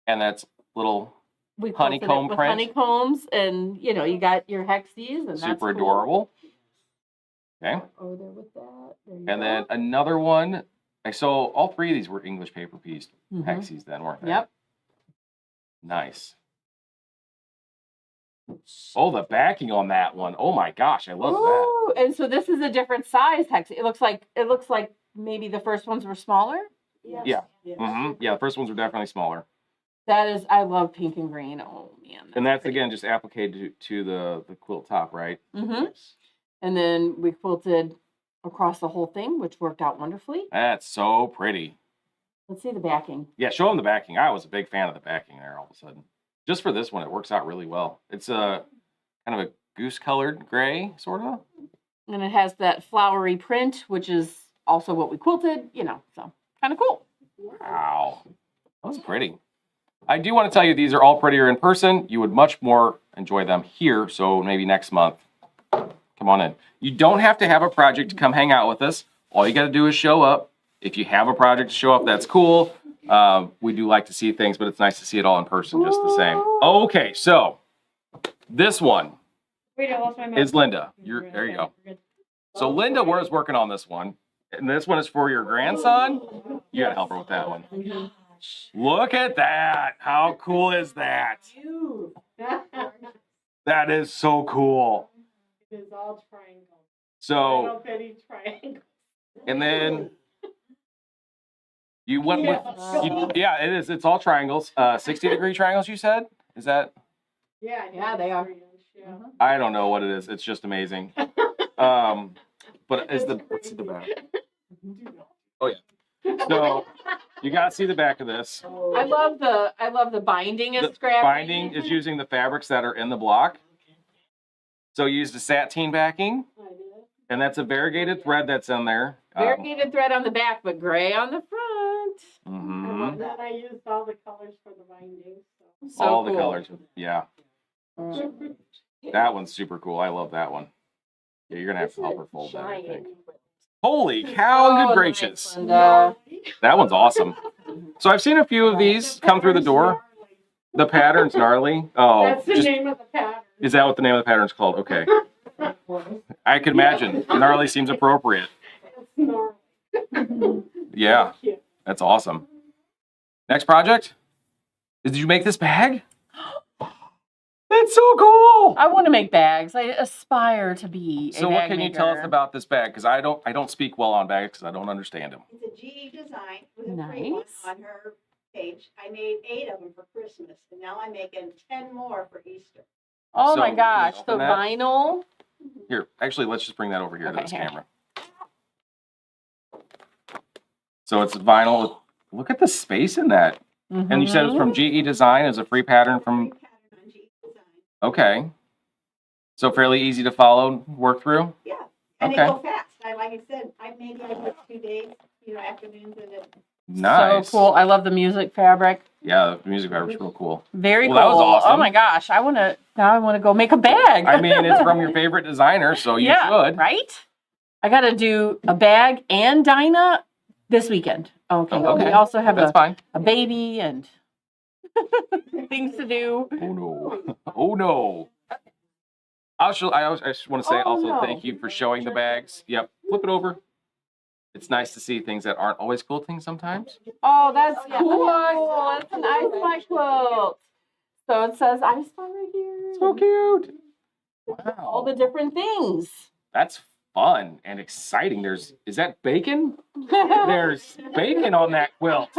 Speaker 2: and that's little
Speaker 1: We quilted it
Speaker 2: honeycomb
Speaker 1: with
Speaker 2: print.
Speaker 1: honeycombs, and you got your hexies, and that's
Speaker 2: Super
Speaker 1: cool.
Speaker 2: adorable. Okay.
Speaker 1: Over there with that. There you
Speaker 2: And
Speaker 1: go.
Speaker 2: then another one. So all three of these were English paper pieced
Speaker 1: Mhm.
Speaker 2: hexies then, weren't they?
Speaker 1: Yep.
Speaker 2: Nice. Oh, the backing on that one. Oh my gosh, I love that.
Speaker 1: Ooh, and so this is a different size hexie. It looks like maybe the first ones were smaller.
Speaker 4: Yes.
Speaker 2: Yeah. Yeah, the first ones were definitely smaller.
Speaker 1: That is, I love pink and green. Oh man.
Speaker 2: And that's again just appliqued to the quilt top, right?
Speaker 1: Mm-hmm. And then we quilted across the whole thing, which worked out wonderfully.
Speaker 2: That's so pretty.
Speaker 1: Let's see the backing.
Speaker 2: Yeah, show them the backing. I was a big fan of the backing there all of a sudden. Just for this one, it works out really well. It's a kind of a goose colored gray, sort of.
Speaker 1: And it has that flowery print, which is also what we quilted, so kind of cool.
Speaker 2: Wow. That was pretty. I do want to tell you these are all prettier in person. You would much more enjoy them here, so maybe next month. Come on in. You don't have to have a project to come hang out with us. All you got to do is show up. If you have a project to show up, that's cool. We do like to see things, but it's nice to see it all in person just the same. Okay, so this one
Speaker 3: Wait, I lost my mouse.
Speaker 2: is Linda. There you go. So Linda was working on this one, and this one is for your grandson. You got to help her with that one. Look at that. How cool is that? That is so cool.
Speaker 5: It is all triangle.
Speaker 2: So,
Speaker 5: Little bitty triangle.
Speaker 2: and then you went with,
Speaker 5: Yeah.
Speaker 2: it is. It's all triangles. 60-degree triangles, you said? Is that?
Speaker 5: Yeah,
Speaker 1: they are.
Speaker 5: Yeah.
Speaker 2: I don't know what it is. It's just amazing. But let's see the back. Oh, yeah. So, You gotta see the back of this.
Speaker 1: I love the binding is
Speaker 2: The
Speaker 1: scrappy.
Speaker 2: binding is using the fabrics that are in the block. So you used a sateen backing, and that's a variegated thread that's in there.
Speaker 1: Variegated thread on the back, but gray on the front.
Speaker 5: I love that. I used all the colors for the binding.
Speaker 1: So
Speaker 2: all
Speaker 1: cool.
Speaker 2: the colors. Yeah. That one's super cool. I love that one. Yeah, you're gonna have to help her fold that, I think. Holy cow, good gracious.
Speaker 1: Nice,
Speaker 2: That one's awesome. So I've seen a few of these come through the door. The pattern's gnarly. Oh,
Speaker 5: That's the name of the pattern.
Speaker 2: Is that what the name of the pattern's called? Okay. I could imagine. Gnarly seems appropriate.
Speaker 5: It's gnarly.
Speaker 2: Yeah,
Speaker 5: Cute.
Speaker 2: that's awesome. Next project? Did you make this bag? That's so cool.
Speaker 1: I want to make bags. I aspire to be a
Speaker 2: So what
Speaker 1: bag
Speaker 2: can you
Speaker 1: maker.
Speaker 2: tell us about this bag? Because I don't speak well on bags because I don't understand them.
Speaker 6: It's a GE design with a free one
Speaker 1: Nice.
Speaker 6: on her page. I made 8 of them for Christmas, and now I'm making 10 more for Easter.
Speaker 1: Oh
Speaker 2: So,
Speaker 1: my
Speaker 2: can you
Speaker 1: gosh, the
Speaker 2: open that?
Speaker 1: vinyl.
Speaker 2: Here, actually, let's just bring that over here to
Speaker 1: Okay,
Speaker 2: this
Speaker 1: here.
Speaker 2: camera. So it's vinyl. Look at the space in that. And you said it's from GE Design as a free pattern from.
Speaker 6: Free pattern on GE design.
Speaker 2: Okay. So fairly easy to follow, work through.
Speaker 6: Yeah, and
Speaker 2: Okay.
Speaker 6: they go fast. Like I said, I put 2 days, afternoons in it.
Speaker 2: Nice.
Speaker 1: So cool. I love the music fabric.
Speaker 2: Yeah, the music fabric's real cool.
Speaker 1: Very
Speaker 2: Well, that
Speaker 1: cool.
Speaker 2: was awesome.
Speaker 1: Oh my gosh. I want to go make a bag.
Speaker 2: I mean, it's from your favorite designer, so you
Speaker 1: yeah,
Speaker 2: should.
Speaker 1: right? I got to do a bag and Dinah this weekend. Okay.
Speaker 2: Oh, okay.
Speaker 1: We also have
Speaker 2: That's fine.
Speaker 1: a baby and things to do.
Speaker 2: Oh no. Oh no. I just want to say
Speaker 1: Oh,
Speaker 2: also
Speaker 1: no.
Speaker 2: thank you for showing the bags. Yep. Flip it over. It's nice to see things that aren't always quilting sometimes.
Speaker 1: Oh, that's
Speaker 6: Oh, yeah.
Speaker 1: cool. It's an I Spy quilt. So it says I Spy right here.
Speaker 2: So cute.
Speaker 1: All
Speaker 2: Wow.
Speaker 1: the different things.
Speaker 2: That's fun and exciting. Is that bacon? There's bacon on that quilt.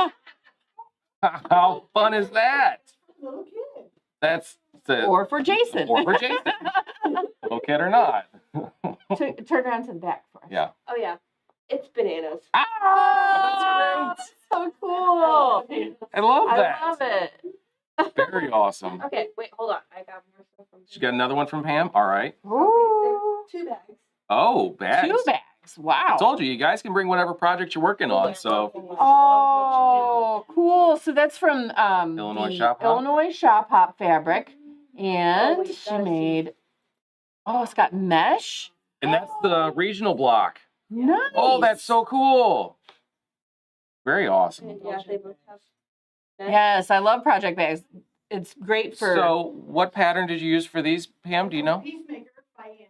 Speaker 2: How fun is that?
Speaker 6: Little kid.
Speaker 2: That's the
Speaker 1: Or for Jason.
Speaker 2: or for Jason. Little kid or not.
Speaker 1: Turn around to the back for us.
Speaker 2: Yeah.
Speaker 3: Oh yeah, it's bananas.
Speaker 1: Oh, that's so cool.
Speaker 2: I love that.
Speaker 1: I love it.
Speaker 2: Very awesome.
Speaker 3: Okay, wait, hold on. I got more stuff from.
Speaker 2: She got another one from Pam. All right.
Speaker 1: Ooh.
Speaker 6: 2 bags.
Speaker 2: Oh, bags.
Speaker 1: 2 bags. Wow.
Speaker 2: I told you, you guys can bring whatever project you're working on. So
Speaker 1: Oh, cool. So that's from
Speaker 2: Illinois
Speaker 1: the
Speaker 2: Shop Hop?
Speaker 1: Illinois Shop Hop fabric. And
Speaker 3: wait,
Speaker 1: she
Speaker 3: gotta see.
Speaker 1: made, it's got mesh.
Speaker 2: and that's the regional block.
Speaker 1: Nice.
Speaker 2: Oh, that's so cool. Very awesome.
Speaker 3: Yeah, they both have.
Speaker 1: Yes, I love project bags. It's great for.
Speaker 2: So what pattern did you use for these, Pam? Do you know?
Speaker 6: Peacemaker by Annie.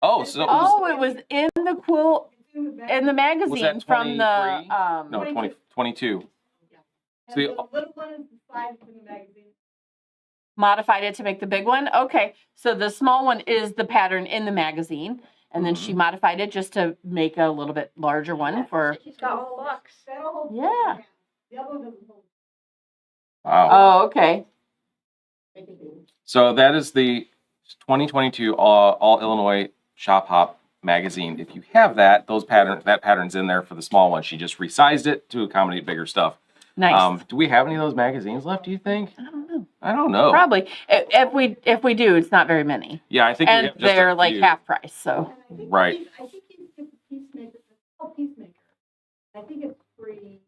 Speaker 2: Oh, so it was,
Speaker 1: Oh, it was in the quilt
Speaker 6: It's in the bag.
Speaker 1: in the magazine from the
Speaker 2: 23? No, 22.
Speaker 6: And
Speaker 2: so you-
Speaker 6: the little one is the size in the magazine.
Speaker 1: modified it to make the big one. Okay, so the small one is the pattern in the magazine, and then she modified it just to make a little bit larger one for.
Speaker 3: She's got all the bucks.
Speaker 6: That'll hold.
Speaker 1: Yeah.
Speaker 6: The other one doesn't hold.
Speaker 2: Wow.
Speaker 1: Oh, okay.
Speaker 2: So that is the 2022 All Illinois Shop Hop magazine. If you have that pattern's in there for the small one. She just resized it to accommodate bigger stuff.
Speaker 1: Nice.
Speaker 2: Do we have any of those magazines left, do you think?
Speaker 1: I don't know.
Speaker 2: I don't know.
Speaker 1: Probably. If we do, it's not very many,
Speaker 2: Yeah, I think we
Speaker 1: and
Speaker 2: have just a
Speaker 1: they're like
Speaker 2: few.
Speaker 1: half price. So.
Speaker 6: And I think
Speaker 2: Right.
Speaker 6: I think you get the Peacemaker. It's called Peacemaker. I think it's free.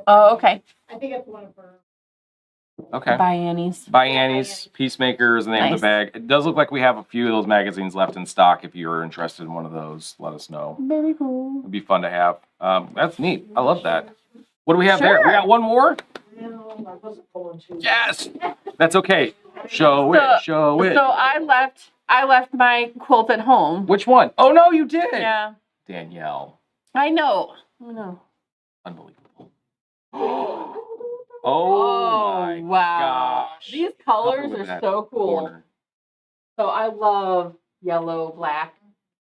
Speaker 1: Oh, okay.
Speaker 6: I think it's one of her.
Speaker 2: Okay.
Speaker 1: By Annie's.
Speaker 2: By Annie's Peacemaker is the name of the
Speaker 1: Nice.
Speaker 2: bag. It does look like we have a few of those magazines left in stock. If you're interested in one of those, let us know.
Speaker 1: Very cool.
Speaker 2: It'd be fun to have. That's neat. I love that. What do we have there? We
Speaker 1: Sure.
Speaker 2: got one more?
Speaker 6: No, I wasn't going to.
Speaker 2: Yes. That's okay. Show
Speaker 1: So-
Speaker 2: it. Show it.
Speaker 1: So I left my quilt at home.
Speaker 2: Which one? Oh no, you did.
Speaker 1: Yeah,
Speaker 2: Danielle.
Speaker 1: I know. I know.
Speaker 2: Unbelievable. Oh, my
Speaker 1: wow!
Speaker 2: gosh.
Speaker 1: These
Speaker 2: Help her
Speaker 1: colors
Speaker 2: with
Speaker 1: are
Speaker 2: that
Speaker 1: so cool.
Speaker 2: corner.
Speaker 1: So I love yellow, black,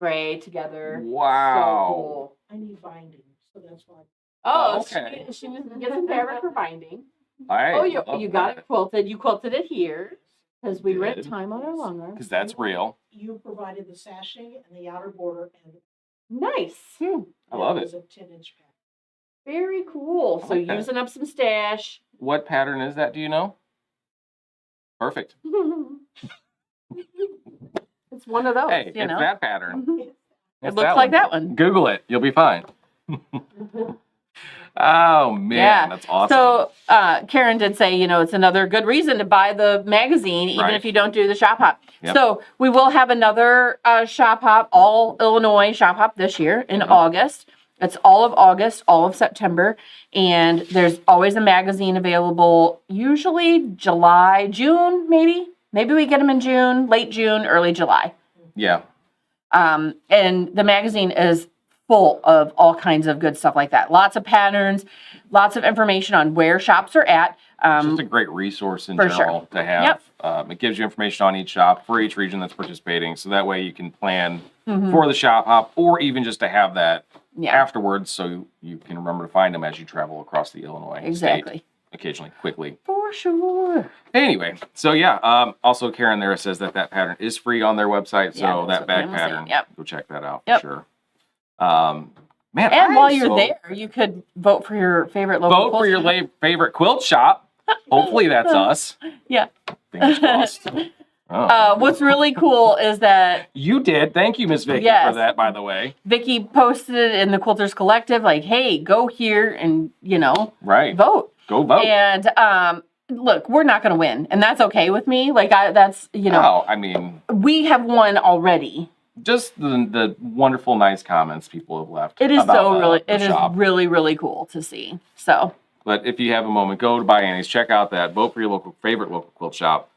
Speaker 1: gray together.
Speaker 2: Wow.
Speaker 1: So cool.
Speaker 5: I need binding, so that's why.
Speaker 1: Oh,
Speaker 2: okay.
Speaker 1: she was getting fabric for binding.
Speaker 2: I
Speaker 1: Oh, you
Speaker 2: love
Speaker 1: got
Speaker 2: that.
Speaker 1: it quilted. You quilted it here because we rent
Speaker 2: Did.
Speaker 1: time on our long arms.
Speaker 2: Because that's real.
Speaker 5: You provided the sashing and the outer border, and
Speaker 1: Nice.
Speaker 2: I love it.
Speaker 5: was a 10-inch pack.
Speaker 1: Very cool. So
Speaker 2: Okay.
Speaker 1: using up some stash.
Speaker 2: What pattern is that? Do you know? Perfect.
Speaker 1: It's one of those.
Speaker 2: Hey,
Speaker 1: you
Speaker 2: it's
Speaker 1: know?
Speaker 2: that pattern.
Speaker 1: It
Speaker 2: It's
Speaker 1: looks like that one.
Speaker 2: Google it. You'll be fine. Oh, man.
Speaker 1: Yeah.
Speaker 2: That's awesome.
Speaker 1: So Karen did say, it's another good reason to buy the magazine, even if you don't do the shop hop.
Speaker 2: Yep.
Speaker 1: So we will have another shop hop, all Illinois shop hop this year in August. It's all of August, all of September, and there's always a magazine available, usually July, June, maybe. Maybe we get them in June, late June, early July.
Speaker 2: Yeah.
Speaker 1: And the magazine is full of all kinds of good stuff like that. Lots of patterns, lots of information on where shops are at.
Speaker 2: It's just a great resource in general to have.
Speaker 1: Yep.
Speaker 2: It gives you information on each shop for each region that's participating. So that way you can plan for the shop hop or even just to have that afterwards so you can remember to find them as you travel across the Illinois state, occasionally, quickly.
Speaker 1: For sure.
Speaker 2: Anyway, so also Karen there says that pattern is free on their website. So that bag pattern, go check that out for sure. Man,
Speaker 1: and while you're there, you could vote for your favorite local
Speaker 2: vote for your favorite quilt shop. Hopefully that's us.
Speaker 1: Yeah.
Speaker 2: Fingers crossed.
Speaker 1: What's really cool is that
Speaker 2: you did. Thank you, Miss Vicky, for that, by the way.
Speaker 1: Vicky posted it in the Quilters Collective, like, hey, go here and, vote.
Speaker 2: Go vote.
Speaker 1: And look, we're not going to win, and that's okay with me. Like,
Speaker 2: No, I mean,
Speaker 1: we have won already.
Speaker 2: Just the wonderful, nice comments people have left.
Speaker 1: It is
Speaker 2: shop.
Speaker 1: really, really cool to see. So,
Speaker 2: but if you have a moment, go to By Annie's, check out that, vote for your favorite local quilt shop,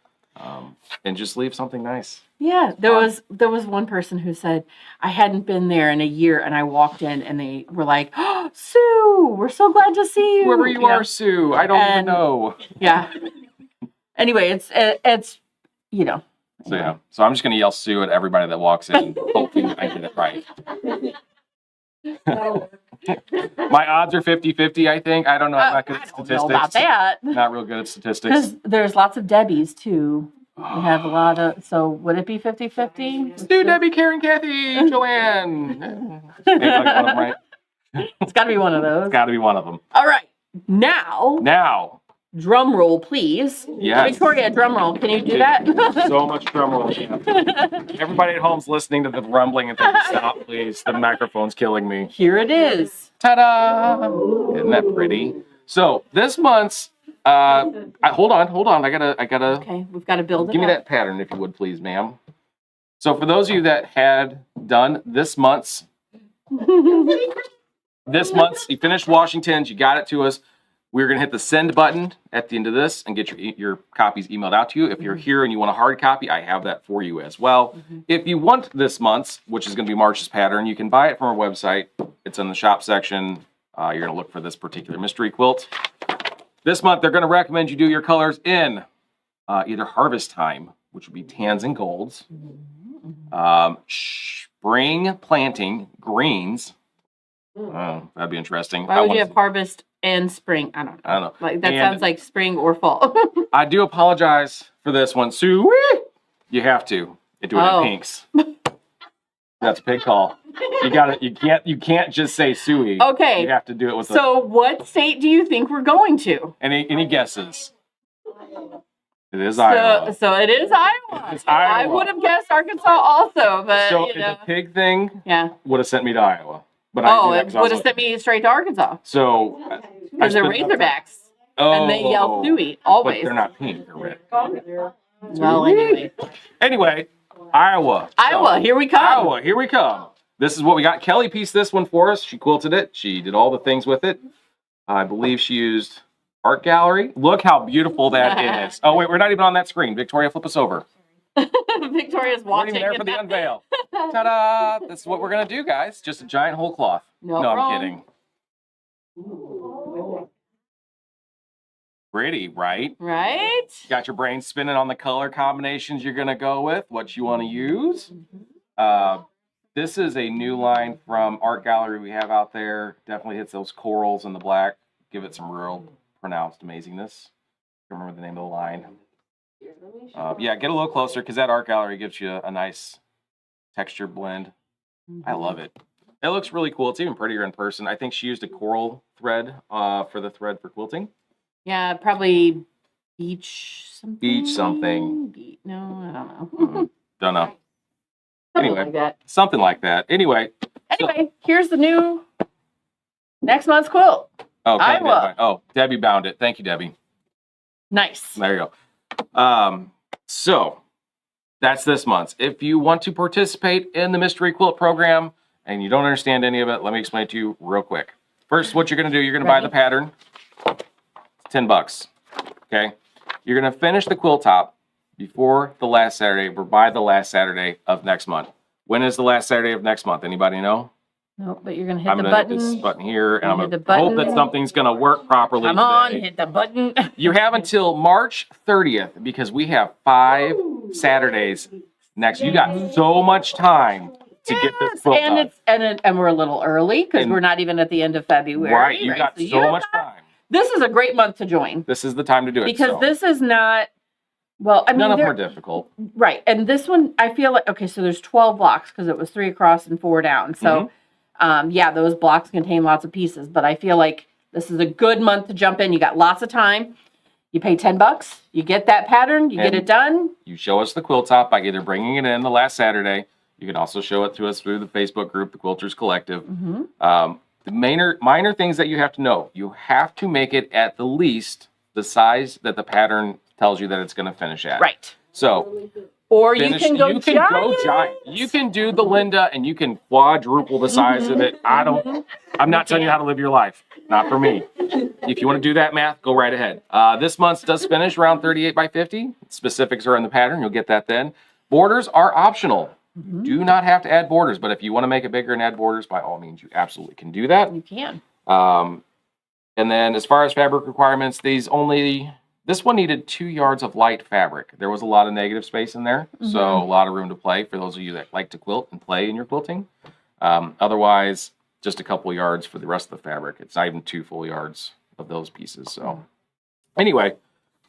Speaker 2: and just leave something nice.
Speaker 1: Yeah, there was one person who said, I hadn't been there in a year, and I walked in, and they were like, oh, Sue, we're so glad to see you.
Speaker 2: Whoever you are, Sue, I don't even know.
Speaker 1: Yeah. Anyway, it's
Speaker 2: So so I'm just gonna yell Sue at everybody that walks in. Hopefully I get it right. My odds are 50-50, I think. I don't know. I'm not good at statistics.
Speaker 1: I don't know about that.
Speaker 2: Not real good at statistics.
Speaker 1: There's lots of Debbies too. We have a lot of. So would it be 50-50?
Speaker 2: Stu, Debbie, Karen, Kathy, Joanne. Right?
Speaker 1: It's got to be one of those.
Speaker 2: It's got to be one of them.
Speaker 1: All right, now. Drum roll, please.
Speaker 2: Yes.
Speaker 1: Victoria, drum roll. Can you do that?
Speaker 2: So much drum roll. Everybody at home's listening to the rumbling and thinking, stop, please. The microphone's killing me.
Speaker 1: Here it is.
Speaker 2: Ta-da! Isn't that pretty? So this month's, hold on. I gotta.
Speaker 1: Okay, we've got to build it.
Speaker 2: Give me that pattern, if you would, please, ma'am. So for those of you that had done this month's, you finished Washington's, you got it to us. We're going to hit the send button at the end of this and get your copies emailed out to you. If you're here and you want a hard copy, I have that for you as well. If you want this month's, which is going to be March's pattern, you can buy it from our website. It's in the shop section. You're going to look for this particular mystery quilt. This month, they're going to recommend you do your colors in either Harvest Time, which would be tans and golds, Spring Planting, greens. That'd be interesting.
Speaker 1: Why would you have harvest and spring? I don't know. Like that sounds like spring or fall.
Speaker 2: I do apologize for this one, Sue. You have to do it in pinks. That's a big call. You can't just say Suey.
Speaker 1: Okay.
Speaker 2: You have to do it with.
Speaker 1: So, what state do you think we're going to?
Speaker 2: Any guesses? It is Iowa.
Speaker 1: So it is Iowa.
Speaker 2: It's Iowa.
Speaker 1: I would have guessed Arkansas also, but
Speaker 2: the pig thing.
Speaker 1: Yeah.
Speaker 2: Would have sent me to Iowa. But
Speaker 1: it would have sent me straight to Arkansas.
Speaker 2: So,
Speaker 1: because they're Razorbacks, and they yell Suey always.
Speaker 2: But they're not pink or red.
Speaker 1: Well, anyway.
Speaker 2: Anyway, Iowa.
Speaker 1: Here we come.
Speaker 2: Iowa, here we come. This is what we got. Kelly pieced this one for us. She quilted it. She did all the things with it. I believe she used Art Gallery. Look how beautiful that is. Oh, wait, we're not even on that screen. Victoria, flip us over.
Speaker 1: Victoria's watching.
Speaker 2: We're even there for the unveil. Ta-da! This is what we're going to do, guys. Just a giant whole cloth. No, I'm kidding. Pretty, right?
Speaker 1: Right?
Speaker 2: Got your brain spinning on the color combinations you're going to go with, what you want to use. This is a new line from Art Gallery we have out there. Definitely hits those corals and the black. Give it some real pronounced amazingness. I can't remember the name of the line. Yeah, get a little closer because that Art Gallery gives you a nice texture blend. I love it. It looks really cool. It's even prettier in person. I think she used a coral thread for the thread for quilting.
Speaker 1: Yeah, probably beach something.
Speaker 2: Beach something.
Speaker 1: No, I don't know.
Speaker 2: Don't know.
Speaker 1: Something
Speaker 2: Anyway,
Speaker 1: like that.
Speaker 2: something like that. Anyway,
Speaker 1: here's the new next month's quilt.
Speaker 2: Debbie bound it. Thank you, Debbie.
Speaker 1: Nice.
Speaker 2: There you go. So that's this month's. If you want to participate in the mystery quilt program and you don't understand any of it, let me explain it to you real quick. First, what you're going to do, you're going to buy the pattern. It's $10. Okay. You're going to finish the quilt top before the last Saturday or by the last Saturday of next month. When is the last Saturday of next month? Anybody know?
Speaker 1: No, but you're going to hit
Speaker 2: I'm
Speaker 1: the
Speaker 2: going to
Speaker 1: button.
Speaker 2: hit this button here, and I'm going
Speaker 1: Hit
Speaker 2: to
Speaker 1: the
Speaker 2: hope
Speaker 1: button.
Speaker 2: that something's going to work properly
Speaker 1: Come
Speaker 2: today.
Speaker 1: on, hit the button.
Speaker 2: You have until March 30th because we have 5 Saturdays next. You got so much time to get this quilt done.
Speaker 1: And we're a little early because we're not even at the end of February.
Speaker 2: Right, you got so much time.
Speaker 1: This is a great month to join.
Speaker 2: This is the time to do it.
Speaker 1: Because this is not, well, I mean,
Speaker 2: none of them are difficult.
Speaker 1: Right. And this one, I feel like, okay, so there's 12 blocks because it was 3 across and 4 down. So, yeah, those blocks contain lots of pieces, but I feel like this is a good month to jump in. You got lots of time. You pay $10, you get that pattern, you get it done. You
Speaker 2: show us the quilt top by either bringing it in the last Saturday. You can also show it to us through the Facebook group, the Quilters Collective. The minor things that you have to know, you have to make it at the least the size that the pattern tells you that it's going to finish at.
Speaker 1: Right.
Speaker 2: So,
Speaker 1: or you can go
Speaker 2: giant. You can do the Linda and you can quadruple the size of it. I'm not telling you how to live your life. Not for me. If you want to do that math, go right ahead. This month's does finish around 38 by 50. Specifics are in the pattern. You'll get that then. Borders are optional. Do not have to add borders, but if you want to make it bigger and add borders, by all means, you absolutely can do that.
Speaker 1: You can.
Speaker 2: And then as far as fabric requirements, this one needed 2 yards of light fabric. There was a lot of negative space in there, so a lot of room to play for those of you that like to quilt and play in your quilting. Otherwise, just a couple yards for the rest of the fabric. It's not even 2 full yards of those pieces. So anyway,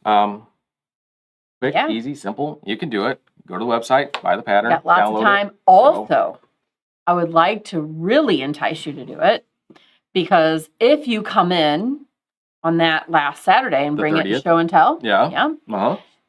Speaker 2: quick, easy, simple. You can do it. Go to the website, buy the pattern,
Speaker 1: got lots of time. Also, I would like to really entice you to do it because if you come in on that last Saturday and bring 30th. It to show and tell,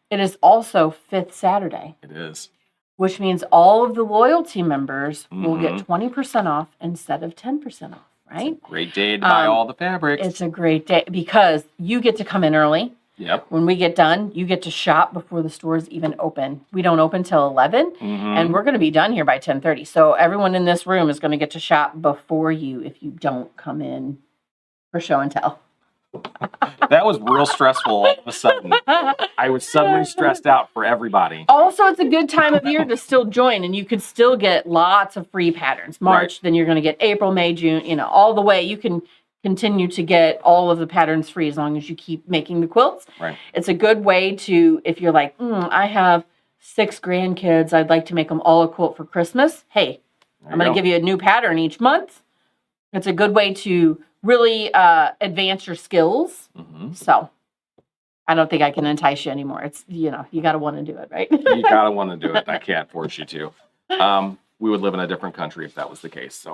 Speaker 1: it is also 5th Saturday.
Speaker 2: It is.
Speaker 1: Which means all of the loyalty members will get 20% off instead of 10% off, right?
Speaker 2: It's a great day to buy all the fabrics.
Speaker 1: It's a great day because you get to come in early.
Speaker 2: Yep.
Speaker 1: When we get done, you get to shop before the stores even open. We don't open till 11, and we're going to be done here by 10:30. So everyone in this room is going to get to shop before you if you don't come in for show and tell.
Speaker 2: That was real stressful all of a sudden. I was suddenly stressed out for everybody.
Speaker 1: Also, it's a good time of year to still join, and you can still get lots of free patterns. March, then you're going to get April, May, June, all the way. You can continue to get all of the patterns free as long as you keep making the quilts.
Speaker 2: Right.
Speaker 1: It's a good way to, if you're like, I have 6 grandkids, I'd like to make them all a quilt for Christmas. Hey, I'm going to give you a new pattern each month. It's a good way to really advance your skills. So I don't think I can entice you anymore. It's, you got to want to do it, right?
Speaker 2: You got to want to do it. I can't force you to. We would live in a different country if that was the case. So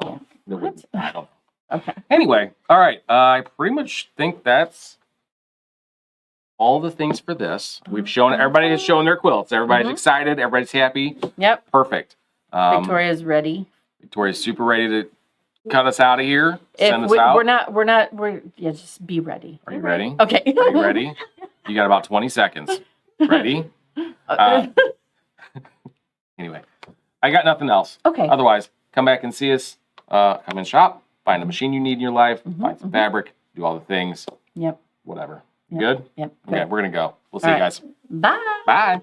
Speaker 2: I don't know.
Speaker 1: Okay.
Speaker 2: Anyway, all right. I pretty much think that's all the things for this. We've shown, everybody has shown their quilts. Everybody's excited. Everybody's happy.
Speaker 1: Yep.
Speaker 2: Perfect.
Speaker 1: Victoria's ready.
Speaker 2: Victoria's super ready to cut us out of here. Send us out.
Speaker 1: Just be ready.
Speaker 2: Are you ready?
Speaker 1: Okay.
Speaker 2: Are you ready? You got about 20 seconds. Ready? Anyway, I got nothing else.
Speaker 1: Okay.
Speaker 2: Otherwise, come back and see us. Come and shop. Find a machine you need in your life. Find some fabric. Do all the things.
Speaker 1: Yep.
Speaker 2: Whatever.
Speaker 1: Yep.
Speaker 2: Good?
Speaker 1: Yep.
Speaker 2: Okay, we're going to go. We'll see you guys.
Speaker 1: Bye.
Speaker 2: Bye.